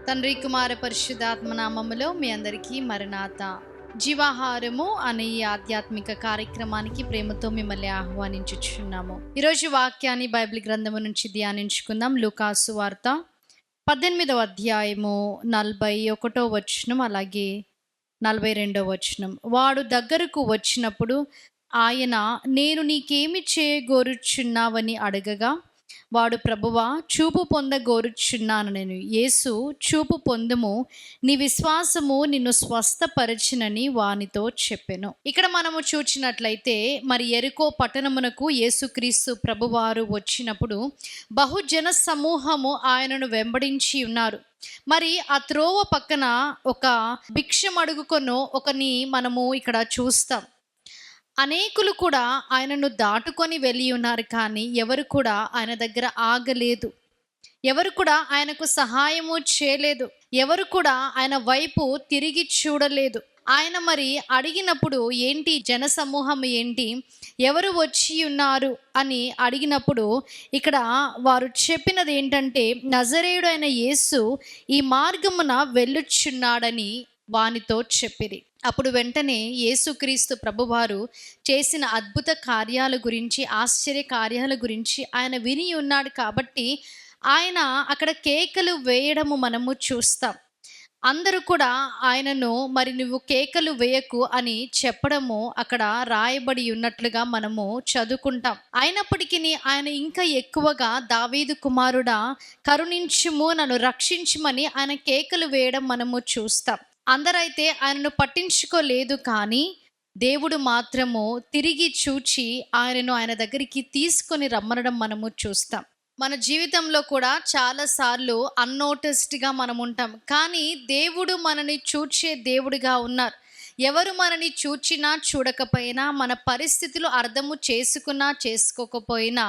తండ్రి కుమార పరిశుద్ధాత్మ నామములో మీ అందరికీ మరణాత. జీవాహారము అనే ఈ ఆధ్యాత్మిక కార్యక్రమానికి ప్రేమతో మిమ్మల్ని ఆహ్వానించుచున్నాము. ఈరోజు వాక్యాన్ని బైబిల్ గ్రంథము నుంచి ధ్యానించుకుందాం. లూకాసు వార్త 18వ అధ్యాయము 41వ వచనం, అలాగే 42వ వచనం. వాడు దగ్గరకు వచ్చినప్పుడు ఆయన, నేను నీకేమి చేయగోరుచున్నావని అడగగా, వాడు, ప్రభువా, చూపు పొందగోరుచున్నాను నేను. యేసు, చూపు పొందుము, నీ విశ్వాసము నిన్ను స్వస్థపరచునని వానితో చెప్పెను. ఇక్కడ మనము చూచినట్లయితే, మరి యెరికో పట్టణమునకు యేసుక్రీస్తు ప్రభువారు వచ్చినప్పుడు బహుజన సమూహము ఆయనను వెంబడించి ఉన్నారు. మరి ఆ త్రోవ పక్కన ఒక భిక్షం అడుగుకొనో ఒకని మనము ఇక్కడ చూస్తాం. అనేకులు కూడా ఆయనను దాటుకొని వెళ్ళి ఉన్నారు, కానీ ఎవరు కూడా ఆయన దగ్గర ఆగలేదు. ఎవరు కూడా ఆయనకు సహాయము చేయలేదు. ఎవరు కూడా ఆయన వైపు తిరిగి చూడలేదు. ఆయన మరి అడిగినప్పుడు, ఏంటి జనసమూహం ఏంటి, ఎవరు వచ్చి ఉన్నారు అని అడిగినప్పుడు ఇక్కడ వారు చెప్పినది ఏంటంటే, నజరేయుడు అయిన యేసు ఈ మార్గమున వెళ్ళుచున్నాడని వానితో చెప్పిరి. అప్పుడు వెంటనే యేసుక్రీస్తు ప్రభువారు చేసిన అద్భుత కార్యాల గురించి, ఆశ్చర్య కార్యాల గురించి ఆయన విని ఉన్నాడు కాబట్టి ఆయన అక్కడ కేకలు వేయడము మనము చూస్తాం. అందరూ కూడా ఆయనను, మరి నువ్వు కేకలు వేయకు అని చెప్పడము అక్కడ రాయబడి ఉన్నట్లుగా మనము చదువుకుంటాం. అయినప్పటికీ ఆయన ఇంకా ఎక్కువగా, దావీదు కుమారుడా కరుణించుము, నన్ను రక్షించుమని ఆయన కేకలు వేయడం మనము చూస్తాం. అందరైతే ఆయనను పట్టించుకోలేదు, కానీ దేవుడు మాత్రము తిరిగి చూచి ఆయనను ఆయన దగ్గరికి తీసుకొని రమ్మనడం మనము చూస్తాం. మన జీవితంలో కూడా చాలాసార్లు అన్నోటిస్డ్గా మనం ఉంటాం, కానీ దేవుడు మనని చూచే దేవుడిగా ఉన్నారు. ఎవరు మనని చూచినా చూడకపోయినా, మన పరిస్థితులు అర్థము చేసుకున్నా చేసుకోకపోయినా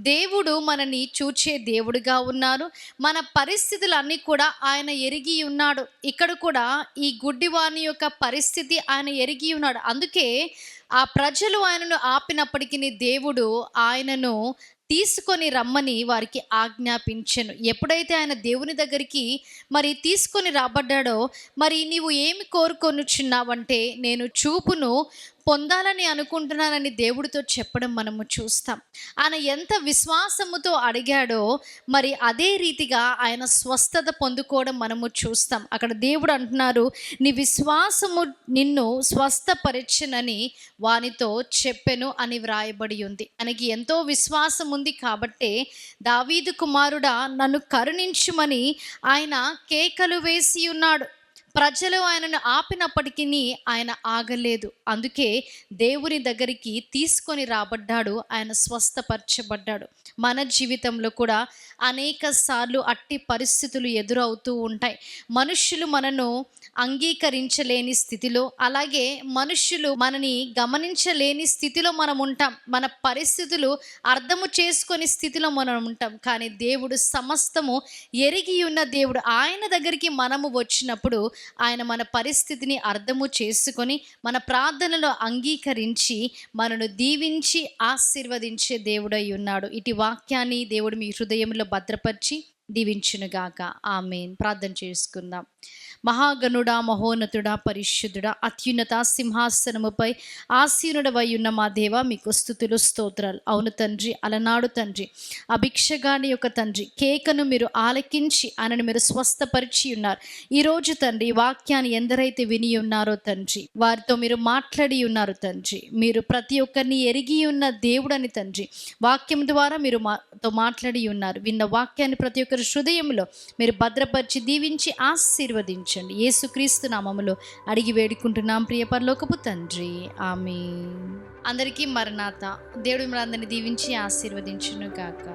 దేవుడు మనని చూచే దేవుడిగా ఉన్నారు. మన పరిస్థితులన్నీ కూడా ఆయన ఎరిగి ఉన్నాడు. ఇక్కడ కూడా ఈ గుడ్డివాని యొక్క పరిస్థితి ఆయన ఎరిగి ఉన్నాడు. అందుకే ఆ ప్రజలు ఆయనను ఆపినప్పటికీ దేవుడు ఆయనను తీసుకొని రమ్మని వారికి ఆజ్ఞాపించెను. ఎప్పుడైతే ఆయన దేవుని దగ్గరికి మరి తీసుకొని రాబడ్డాడో, మరి నీవు ఏమి కోరుకొనుచున్నావంటే, నేను చూపును పొందాలని అనుకుంటున్నానని దేవుడితో చెప్పడం మనము చూస్తాం. ఆయన ఎంత విశ్వాసముతో అడిగాడో మరి అదే రీతిగా ఆయన స్వస్థత పొందుకోవడం మనము చూస్తాం. అక్కడ దేవుడు అంటున్నారు, నీ విశ్వాసము నిన్ను స్వస్థపరచునని వానితో చెప్పెను అని వ్రాయబడి ఉంది. ఆయనకి ఎంతో విశ్వాసం ఉంది కాబట్టి, దావీదు కుమారుడా నన్ను కరుణించుమని ఆయన కేకలు వేసి ఉన్నాడు. ప్రజలు ఆయనను ఆపినప్పటికీ ఆయన ఆగలేదు. అందుకే దేవుని దగ్గరికి తీసుకొని రాబడ్డాడు, ఆయన స్వస్థపరచబడ్డాడు. మన జీవితంలో కూడా అనేక సార్లు అట్టి పరిస్థితులు ఎదురవుతూ ఉంటాయి. మనుష్యులు మనను అంగీకరించలేని స్థితిలో, అలాగే మనుష్యులు మనని గమనించలేని స్థితిలో మనం ఉంటాం. మన పరిస్థితులు అర్థము చేసుకొని స్థితిలో మనం ఉంటాం. కానీ దేవుడు సమస్తము ఎరిగి ఉన్న దేవుడు. ఆయన దగ్గరికి మనము వచ్చినప్పుడు ఆయన మన పరిస్థితిని అర్థము చేసుకొని మన ప్రార్థనలో అంగీకరించి మనను దీవించి ఆశీర్వదించే దేవుడై ఉన్నాడు. ఇటు వాక్యాన్ని దేవుడు మీ హృదయంలో భద్రపరిచి దీవించునుగాక. ఆమేన్. ప్రార్థన చేసుకుందాం. మహాగణుడా, మహోన్నతుడా, పరిశుద్ధుడా, అత్యున్నత సింహాసనముపై ఆసీనుడవై ఉన్న మా దేవ, మీకు స్తుతులు స్తోత్రాలు. అవును తండ్రి, అలనాడు తండ్రి ఆ భిక్షగాని యొక్క తండ్రి కేకను మీరు ఆలకించి ఆయనను మీరు స్వస్థపరిచి ఉన్నారు. ఈరోజు తండ్రి వాక్యాన్ని ఎందరైతే విని ఉన్నారో తండ్రి, వారితో మీరు మాట్లాడి ఉన్నారు తండ్రి. మీరు ప్రతి ఒక్కరిని ఎరిగి ఉన్న దేవుడని తండ్రి వాక్యం ద్వారా మీరు మాతో మాట్లాడి ఉన్నారు. విన్న వాక్యాన్ని ప్రతి ఒక్కరి హృదయంలో మీరు భద్రపరిచి దీవించి ఆశీర్వదించండి. యేసుక్రీస్తు నామములో అడిగి వేడుకుంటున్నాం ప్రియ పరలోకపు తండ్రి, ఆమేన్. అందరికీ మరణాత. దేవుడు మిమ్మల్ని అందరినీ దీవించి ఆశీర్వదించును గాక.